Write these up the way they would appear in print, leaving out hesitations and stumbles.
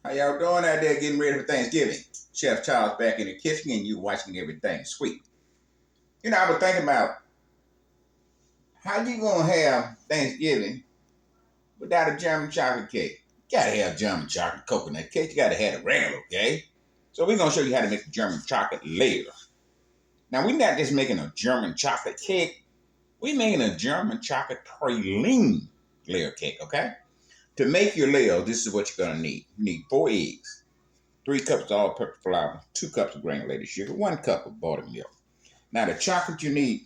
How y'all doing out there getting ready for Thanksgiving? Chef Charles back in the kitchen and you watching everything sweet. You know, I was thinking about how you gonna have Thanksgiving without a German chocolate cake. You gotta have German chocolate coconut cake. You gotta have the regular, okay? So we're gonna show you how to make the German chocolate layer. Now we're not just making a German chocolate cake, we're making a German chocolate praline layer cake, okay? To make your layer, this is what you're gonna need. You need 4 eggs, 3 cups of all-purpose flour, 2 cups of granulated sugar, 1 cup of buttermilk. Now the chocolate you need,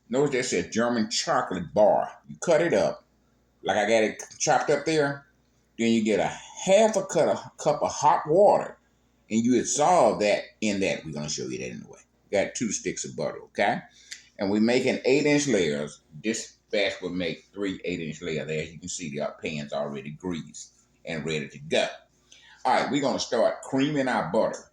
notice that says German chocolate bar. You cut it up, like I got it chopped up there. Then you get a half a cup of hot water, and you dissolve that in that. We're gonna show you that anyway. Got 2 sticks of butter, okay? And we're making 8-inch layers. This batch will make 3 8-inch layers. As you can see, the pan's already greased and ready to go. All right, we're gonna start creaming our butter.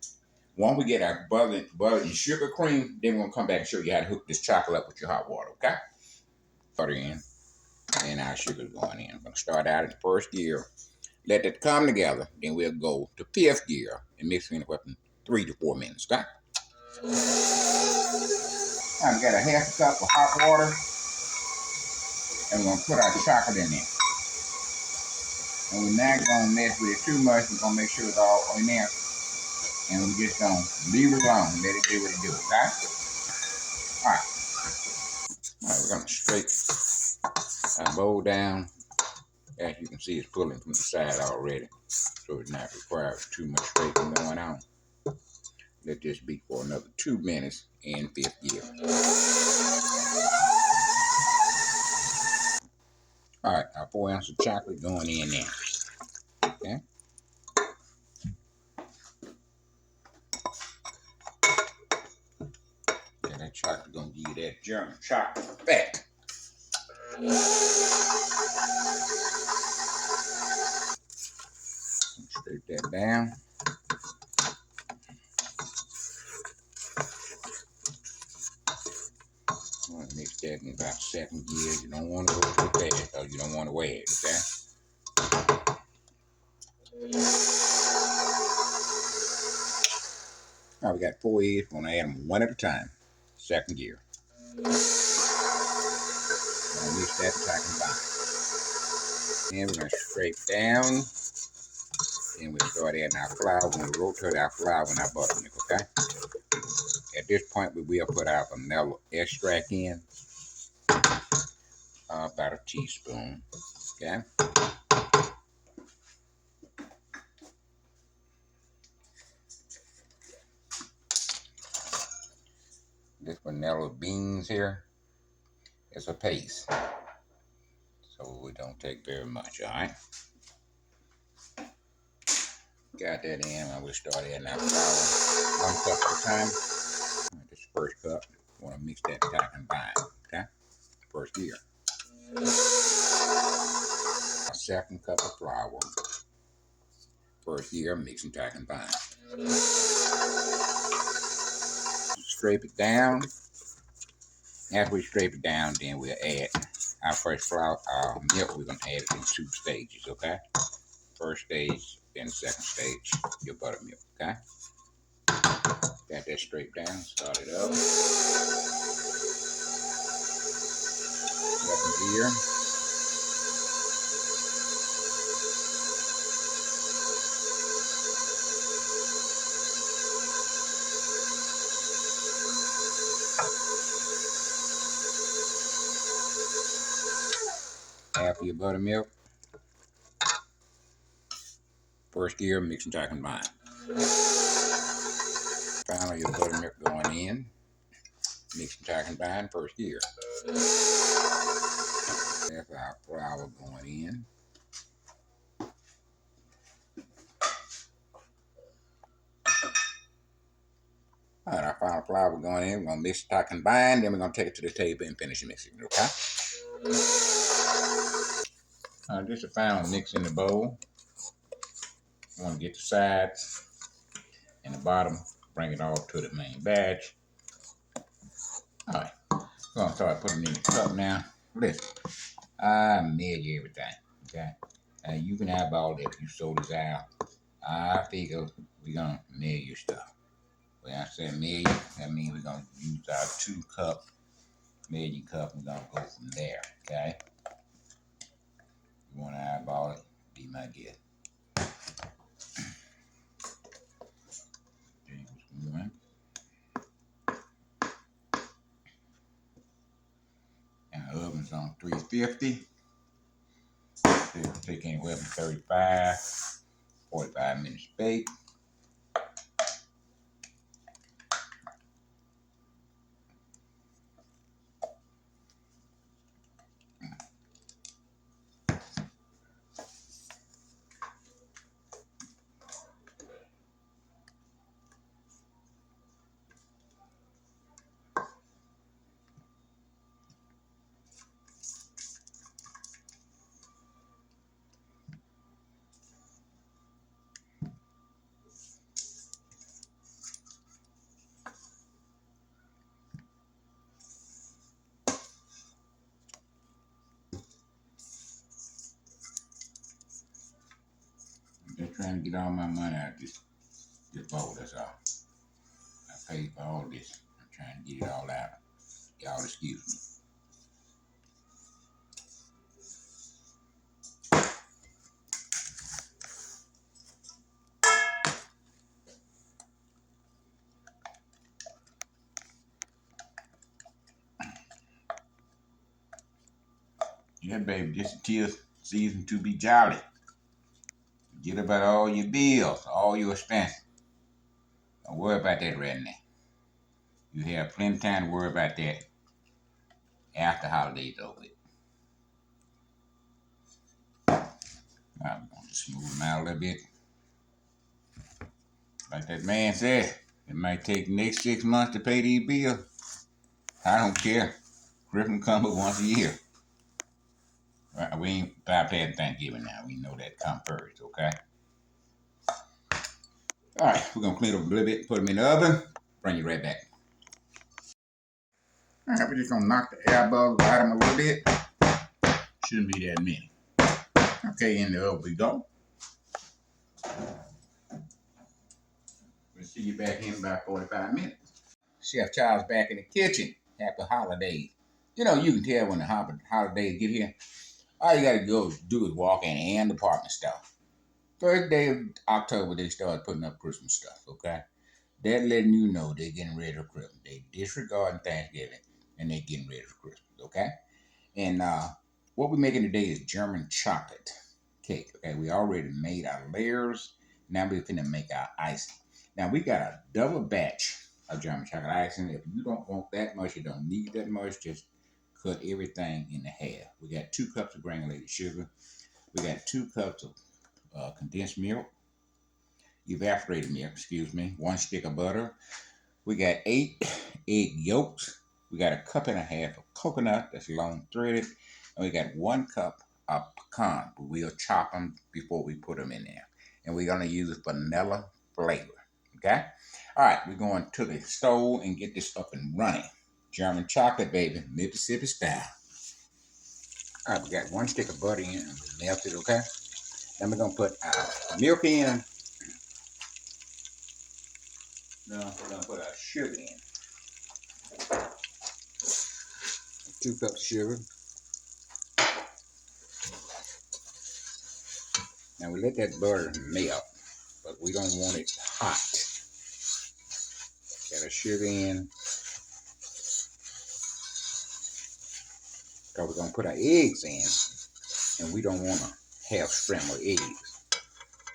Once we get our butter and sugar cream, then we're gonna come back and show you how to hook this chocolate up with your hot water, okay? Butter in, and our sugar's going in. I'm gonna start out at the first gear, let that come together, then we'll go to 5th gear and mix it up in 3 to 4 minutes, okay? Now we got a half a cup of hot water, and we're gonna put our chocolate in there. And we're not gonna mess with it too much. We're gonna make sure it's all in there. And we're just gonna leave it alone, let it do what it do, okay? All right. All right, we're gonna straight our bowl down. As you can see, it's pulling from the side already, so it's not required too much straightening going on. Let this be for another 2 minutes in 5th gear. All right, our 4 ounces of chocolate going in there. Okay. And that chocolate gonna give you that German chocolate effect. Straight that down. I'm gonna mix that in about 2nd gear. You don't want to go too fast, or you don't want to wear it, okay? Now we got 4 eggs. We're gonna add them one at a time. 2nd gear. I'm gonna mix that so I can bind. And we're gonna scrape down. And we'll start adding our flour. We're gonna rotate our flour and our buttermilk, okay? At this point, we will put our vanilla extract in. About a teaspoon, okay? This vanilla beans here is a paste, so we don't take very much, all right? Got that in, and we'll start adding our flour 1 cup at a time. Right, this 1st cup, we want to mix that so I can bind, okay? 1st gear. 2nd cup of flour. 1st gear, mixing so I can bind. Scrape it down. After we scrape it down, then we'll add our first flour, milk. We're gonna add it in 2 stages, okay? 1st stage, then 2nd stage, your buttermilk, okay? Got that straight down, start it up. 2nd gear. Half of your buttermilk. 1st gear, mix until I combine. Finally, your buttermilk going in. Mix until I combine, 1st gear. Half our flour going in. All right, our final flour going in. We're going to mix it till I combine. Then we're going to take it to the table and finish mixing it, okay? All right, just a final mix in the bowl. I want to get the sides and the bottom, bring it all to the main batch. All right, we're going to start putting it in the cup now. Listen, I measure everything, okay? You can eyeball it if you so desire. I figure we're gonna measure stuff. When I say measure, that means we're gonna use our 2-cup measuring cup. We're gonna go from there. Okay. You want to eyeball it? Be my guest. Tablespoon. And the oven's on 350. It'll take anywhere from 35, 45 minutes to bake. I'm just trying to get all my money out of this bowl, that's all. I paid for all this. I'm trying to get it all out. Y'all excuse me. Yeah, baby, this is tis season to be jolly. Forget about all your bills, all your expenses. Don't worry about that right now. You have plenty of time to worry about that after holidays over. I'm going to smooth them out a little bit. Like that man said, it might take the next 6 months to pay these bills. I don't care. Christmas comes but once a year. Right, we ain't bypassing Thanksgiving now. We know that come first, okay? All right, we're gonna clean up a little bit, put them in the oven. Bring you right back. All right, we're just gonna knock the air bubbles out of them a little bit. Shouldn't be that many. Okay, in the oven we go. We'll see you back in about 45 minutes. Chef Charles back in the kitchen. Happy holidays. You know, you can tell when the holidays get here. All you gotta go do is walk in and department store. First day of October, they start putting up Christmas stuff, okay? They're letting you know they're getting ready for Christmas. They disregarding Thanksgiving and they're getting ready for Christmas, okay? And what we're making today is German chocolate cake, okay? We already made our layers. Now we're finna make our icing. Now we got a double batch of German chocolate icing. If you don't want that much, you don't need that much, just cut everything in half. We got 2 cups of granulated sugar. We got 2 cups of condensed milk, evaporated milk, excuse me, 1 stick of butter. We got 8 egg yolks. We got a cup and a half of coconut that's long threaded. And we got 1 cup of pecan. But we'll chop them before we put them in there. And we're going to use vanilla flavor. Okay? All right, we're going to the stove and get this up and running. German chocolate, baby, Mississippi style. All right, we got 1 stick of butter in and we melt it, okay? Then we're going to put our milk in. Now we're going to put our sugar in. 2 cups of sugar. Now we let that butter melt, but we don't want it hot. Got our sugar in. Because we're going to put our eggs in, and we don't want to have scrambled eggs.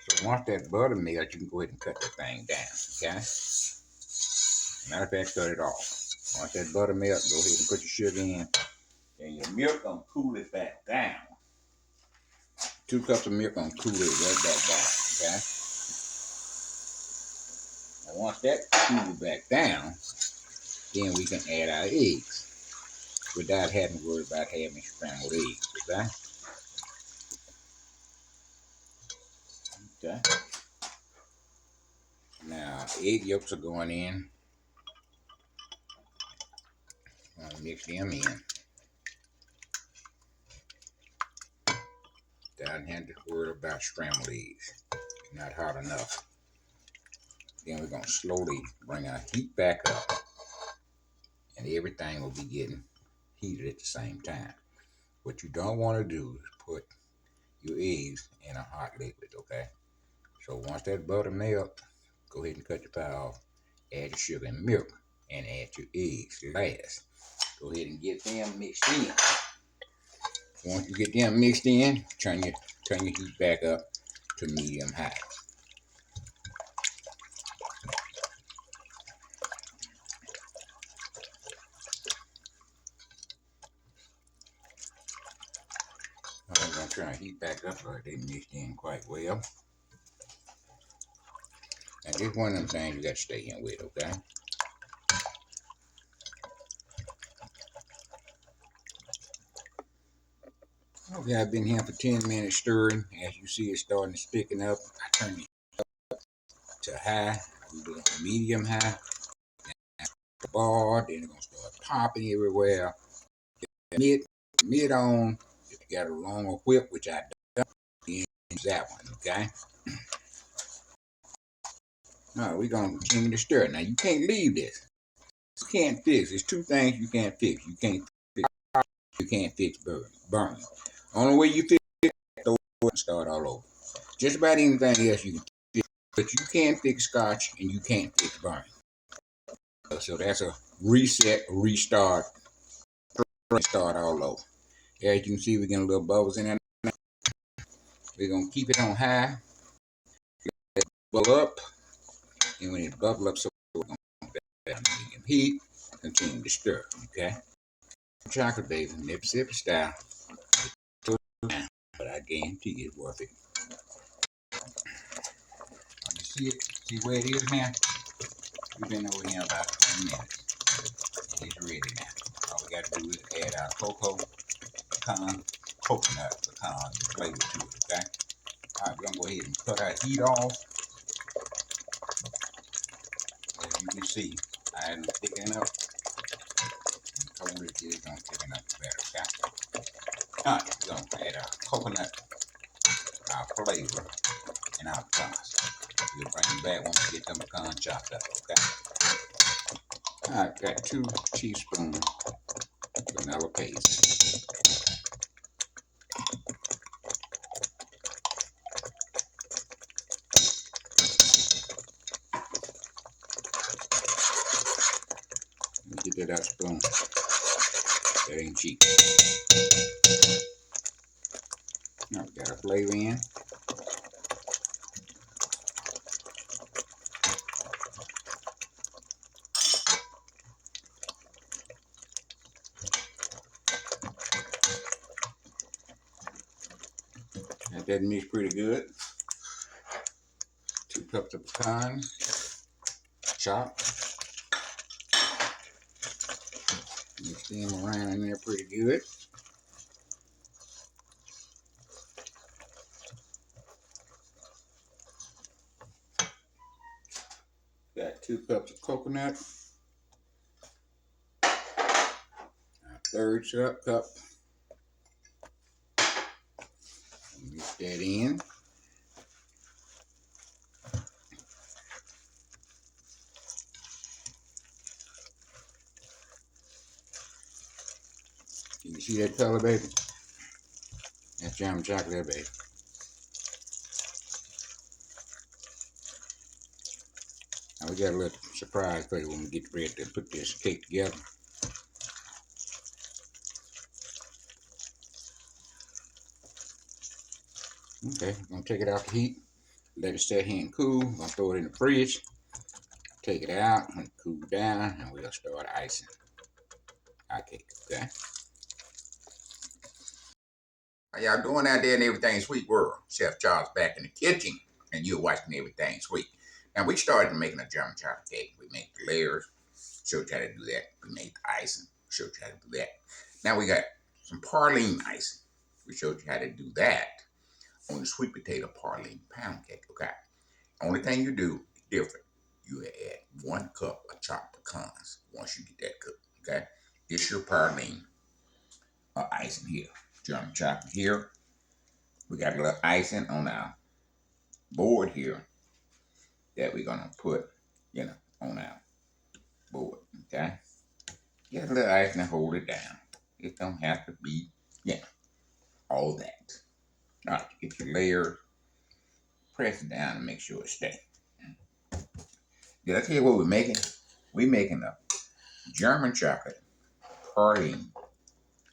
So once that butter melts, you can go ahead and cut that thing down, okay? Matter of fact, cut it off. Once that butter melts, go ahead and put your sugar in, and your milk gonna cool it back down. 2 cups of milk gonna cool it right back down, okay? Now once that cools back down, then we can add our eggs without having to worry about having scrambled eggs, okay? Okay. Now, egg yolks are going in. I'm gonna mix them in. Don't have to worry about scrambled eggs. not hot enough. Then we're going to slowly bring our heat back up, and everything will be getting heated at the same time. What you don't want to do is put your eggs in a hot liquid, okay? So once that butter melts, go ahead and cut your fire off, add your sugar and milk, and add your eggs last. Go ahead and get them mixed in. Once you get them mixed in, turn your heat back up to medium high. I'm going to turn the heat back up so they mixed in quite well. And this one of them things you got to stay in with, okay? Okay, I've been here for 10 minutes stirring. As you see, it's starting to thicken up. I turn it to high, medium high, the bar, then it's going to start popping everywhere. Mid on, if you got a longer whip, which I don't, then use that one, okay? Now we're going to continue to stir. Now you can't leave this. You can't fix. There's two things you can't fix. You can't fix burning. Only way you fix it, throw it and start all over. Just about anything else you can fix, but you can't fix scotch and you can't fix burning. So that's a reset, restart, start all over. As you can see, we're getting little bubbles in there. We're going to keep it on high. Let it bubble up. And when it bubbles up, so we're going to put that on medium heat. Continue to stir, okay? Chocolate, baby, Mississippi style. But I guarantee it's worth it. You see it? See where it is now? We've been over here about 20 minutes. It's ready now. All we got to do is add our coconut pecan flavor to it, okay? Alright, we're going to go ahead and cut our heat off. As you can see, I am thickening up. The colder it is, going to thicken up better, okay? Alright, we're going to add our coconut, our flavor, and our pecans. We'll bring them back once we get them pecan chopped up, okay? Alright, got 2 teaspoons vanilla paste. Let me get that out spoon. That ain't cheap. Now we got our flavor in. That mix pretty good. 2 cups of pecans, chopped. Mix them around in there pretty good. Got 2 cups of coconut. A third cup. Mix that in. Can you see that color, baby? That's German chocolate, baby. Now we got a little surprise for you when we get ready to put this cake together. Okay, I'm gonna take it off the heat, let it set here and cool. I'm gonna throw it in the fridge, take it out, and cool down, and we'll start icing our cake, okay? How y'all doing out there in everything sweet world? Chef Charles back in the kitchen, and you're watching Everything Sweet. Now we started making a German chocolate cake. We made the layers, showed you how to do that. We made the icing, showed you how to do that. Now we got some praline icing. We showed you how to do that on the sweet potato praline pound cake, okay? Only thing you do is different. You add 1 cup of chopped pecans once you get that cooked, okay? This your praline icing here. German chocolate here. We got a little icing on our board here that we're gonna put, on our board. Okay, get a little ice and hold it down. It don't have to be, all that. All right, get your layers, press it down and make sure it stays. Did I tell you what we're making? We're making a German chocolate praline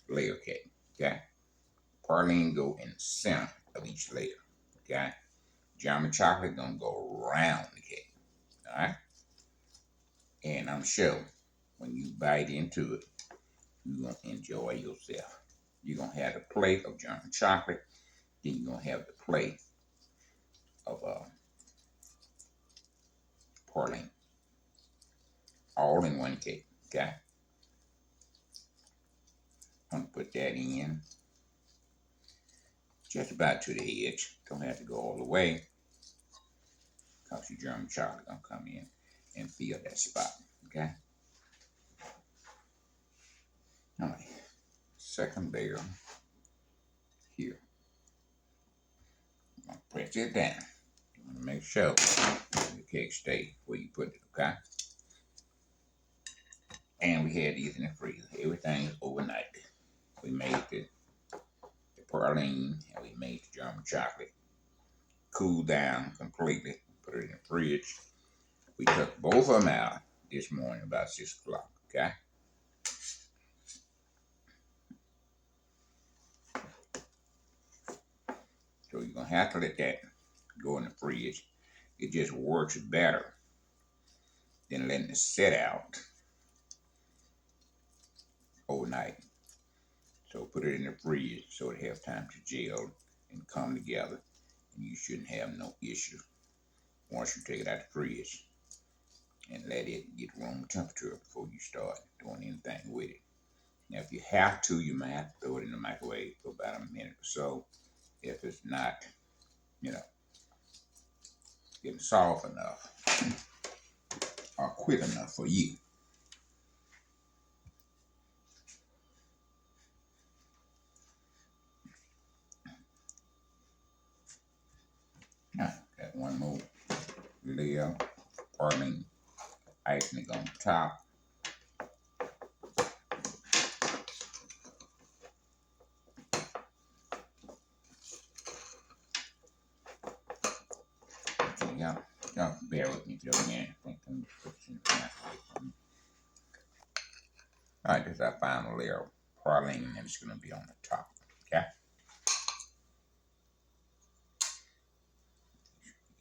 layer cake. Okay, praline go in the center of each layer. Okay, German chocolate gonna go around the cake. All right, and I'm sure when you bite into it, you're gonna enjoy yourself. You're gonna have a plate of German chocolate, then you're gonna have the plate of praline, all in one cake. Okay, I'm gonna put that in just about to the edge. Don't have to go all the way, because your German chocolate gonna come in and fill that spot. Okay. All right. Second layer here. I'm gonna press it down. You wanna make sure the cake stays where you put it. Okay. And we had these in the freezer. Everything is overnight. We made the praline and we made the German chocolate. Cooled down completely. Put it in the fridge. We took both of them out this morning about 6 o'clock. Okay. So you're gonna have to let that go in the fridge. It just works better than letting it sit out overnight. So put it in the fridge so it has time to gel and come together, and you shouldn't have no issue once you take it out the fridge and let it get room temperature before you start doing anything with it. Now, if you have to, you might have to throw it in the microwave for about a minute or so if it's not, you know, getting soft enough or quick enough for you. Now, got one more layer, praline icing on top. Y'all bear with me for a minute. Alright, this is our final layer of praline, and it's going to be on the top. Okay?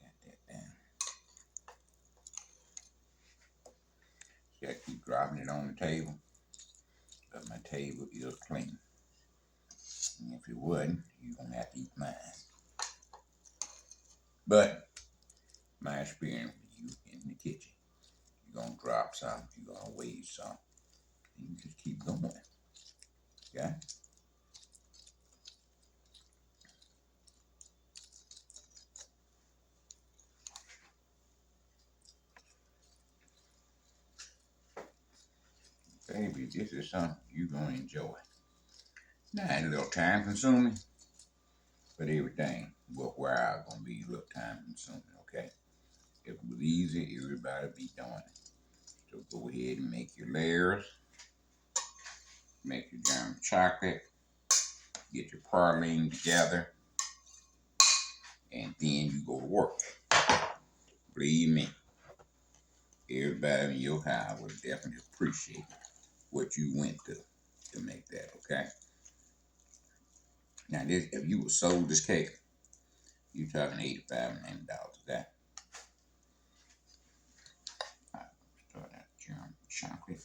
Got that down. See, I keep dropping it on the table, but my table is clean. And if it wasn't, you're going to have to eat mine. But my experience with you in the kitchen, you're going to drop some, you're going to waste some, and you just keep going. Okay? Baby, this is something you're going to enjoy. Now, it's a little time consuming, but everything worthwhile going to be a little time consuming, okay? If it was easy, everybody be doing it. So go ahead and make your layers. Make your German chocolate. Get your praline together. And then you go to work. Believe me, everybody in your house will definitely appreciate what you went through to make that, okay? Now, this, if you were sold this cake, you're talking $85 and $90, okay? All right, start out German chocolate.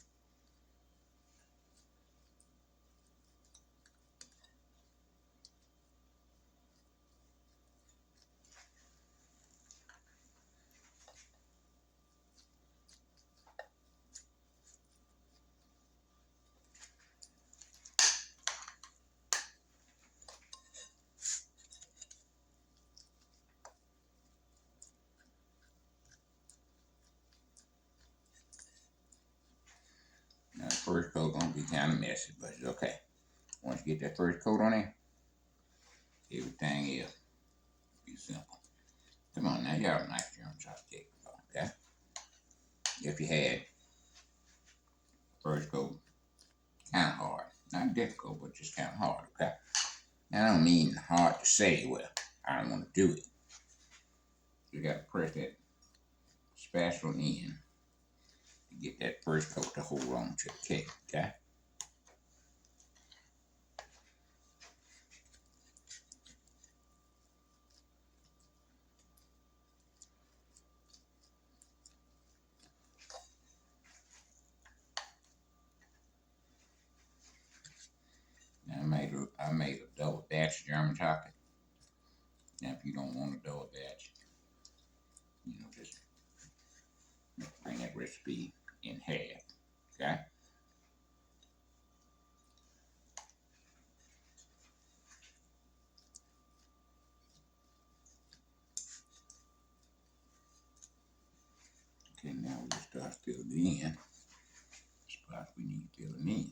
Now, the first coat gonna be kind of messy, but it's okay. Once you get that first coat on there, everything else will be simple. Come on. Now you have a nice German chocolate cake. Okay? If you had first coat, kind of hard. Not difficult, but just kind of hard. Okay? Now, I don't mean hard to say, well, I don't want to do it. You got to press that spatula in to get that first coat to hold on to the cake. Okay? Now, I made a double batch German chocolate. Now, if you don't want a double batch, just bring that recipe in half. Okay? Okay, now we just start filling in spots we need filling in.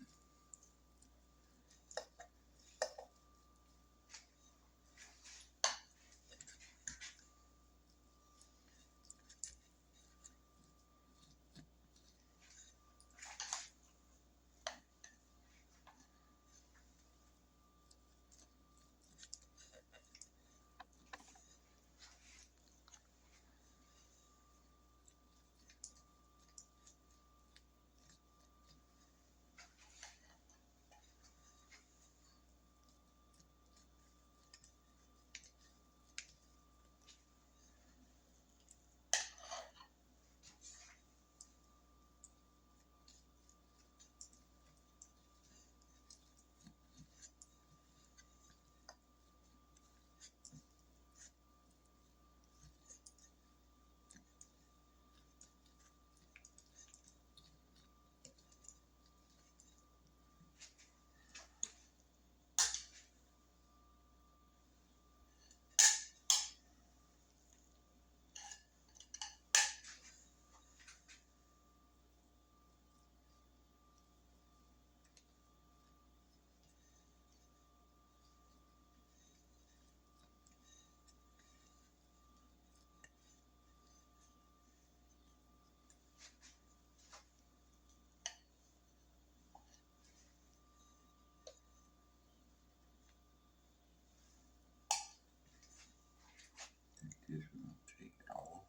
This we're going to take it off.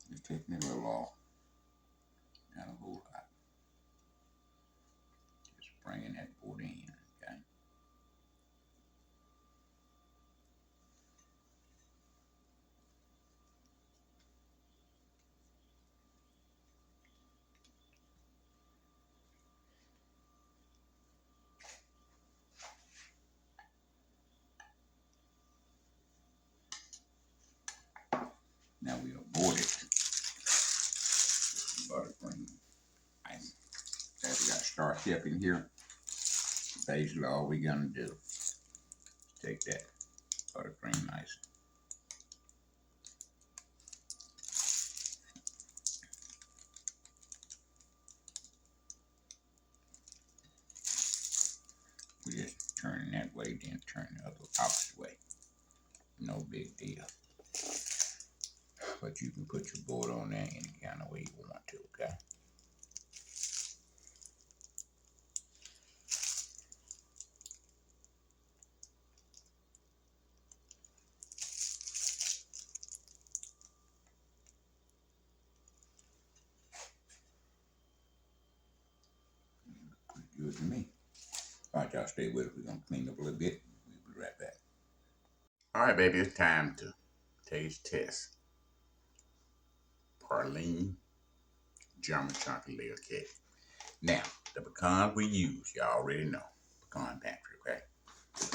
Just taking it a little off. Not a whole lot. Just bringing that board in. Okay? Now we are boarded buttercream icing. Okay, we got a star tip in here. Basically, all we're gonna do is take that buttercream icing. We just turn it that way, then turn the other opposite way. No big deal. But you can put your board on there any kind of way you want to, okay? Pretty good to me. All right, y'all stay with us. We're gonna clean up a little bit. We'll be right back. All right, baby, it's time to taste test Praline German chocolate layer cake. Now, the pecans we use, y'all already know. Pecan pantry, okay?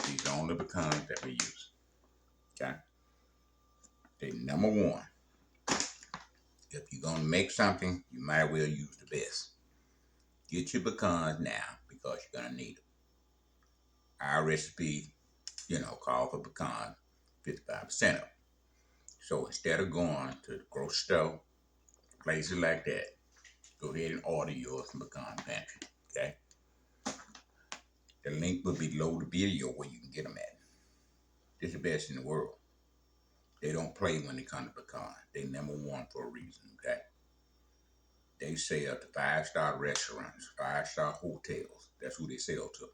These are only pecans that we use. Okay? Okay, number one. If you're gonna make something, you might as well use the best. Get your pecans now because you're gonna need them. Our recipe, call for pecan 55% of them. So instead of going to the grocery store, places like that, go ahead and order yours from Pecan Pantry. Okay? The link will be below the video where you can get them at. It's the best in the world. They don't play when they come to pecan. They number one for a reason, okay? They sell to five-star restaurants, five-star hotels. That's who they sell to.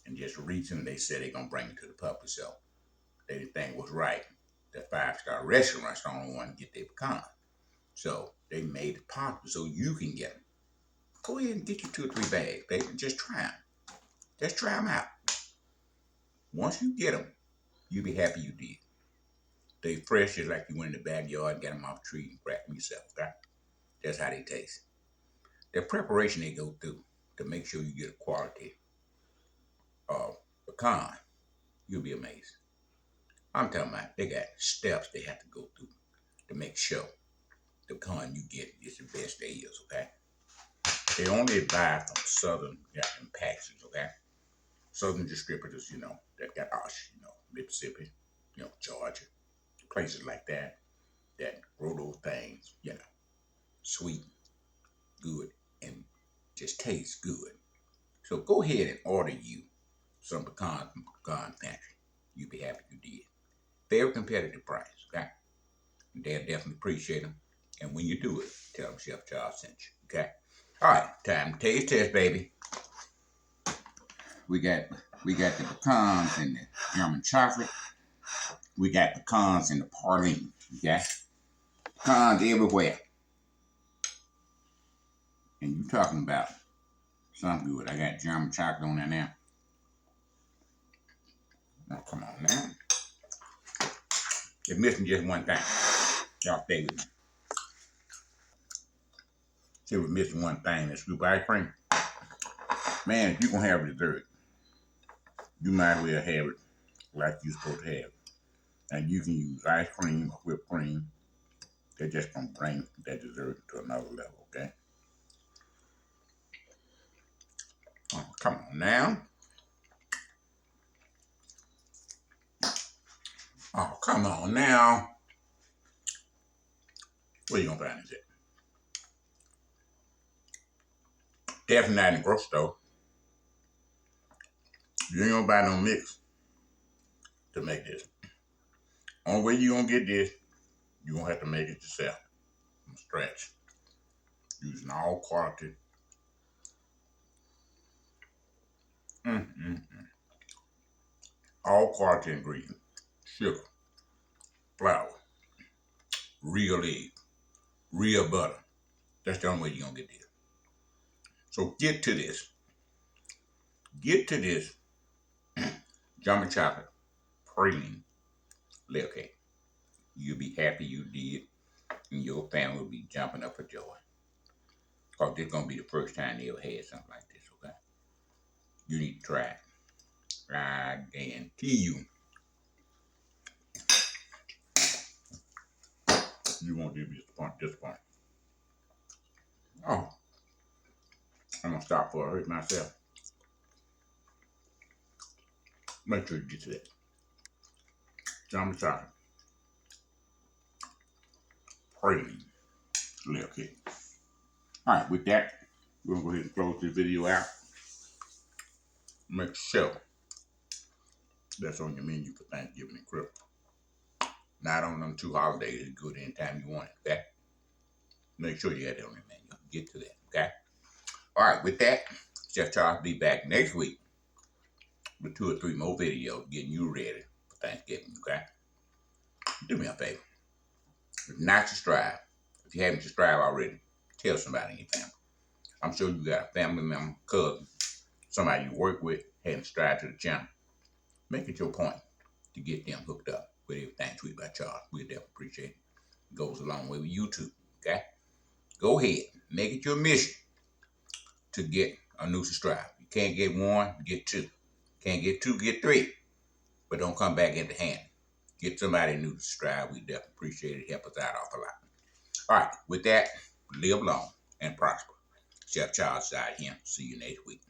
And just the reason they said they're going to bring it to the public. So they didn't think was right. The five-star restaurants don't want to get their pecan. So they made it popular so you can get them. Go ahead and get you 2 or 3 bags, baby. Just try them. Just try them out. Once you get them, you'll be happy you did. They fresh just like you went in the backyard and got them off the tree and cracked them yourself, okay? That's how they taste. The preparation they go through to make sure you get a quality pecan, you'll be amazed. I'm talking about they got steps they have to go through to make sure the pecan you get is the best there is, okay? They only buy from southern packages, okay? Southern distributors, that got us, Mississippi, Georgia, places like that grow those things, sweet, good, and just taste good. So go ahead and order you some pecans from Pecan Pantry. You'll be happy you did. Very competitive price, okay? They'll definitely appreciate them. And when you do it, tell them Chef Charles sent you, okay? All right, time to taste test, baby. We got the pecans and the German chocolate. We got pecans and the praline, okay? Pecans everywhere. And you talking about something good. I got German chocolate on there now. Now, come on now. It's missing just one thing. Y'all stay with me. See, we're missing one thing, that scoop ice cream. Man, if you're going to have dessert, you might as well have it like you're supposed to have it. And you can use ice cream or whipped cream. They're just going to bring that dessert to another level, okay? Oh, come on now. Oh, come on now. Where you going to find this at? Definitely not in the grocery store. You ain't going to buy no mix to make this. Only way you going to get this, you're going to have to make it yourself from scratch. Using all quality. All quality ingredients. Sugar, flour, real egg, real butter. That's the only way you're going to get this. So get to this. Get to this German chocolate praline layer cake. You'll be happy you did, and your family will be jumping up for joy. Because this is going to be the first time they ever had something like this, okay? You need to try it. I guarantee you. You won't be disappointed. Oh, I'm going to stop before I hurt myself. Make sure you get to that. German chocolate praline layer cake. All right, with that, we're going to go ahead and close this video out. Make sure that's on your menu for Thanksgiving and Christmas. Not on them 2 holidays. It's good anytime you want it, okay? Make sure you have it on your menu. Get to that, okay? All right, with that, Chef Charles will be back next week with 2 or 3 more videos getting you ready for Thanksgiving, okay? Do me a favor. If not subscribed, if you haven't subscribed already, tell somebody in your family. I'm sure you got a family member, cousin, somebody you work with, hadn't subscribed to the channel. Make it your point to get them hooked up with everything Tweet by Charles. We definitely appreciate it. It goes a long way with YouTube, okay? Go ahead. Make it your mission to get a new subscriber. You can't get 1, get 2. Can't get 2, get 3. But don't come back empty handed. Get somebody new to subscribe. We definitely appreciate it. Help us out awful lot. All right. With that, live long and prosper. Chef Charles out here. See you next week.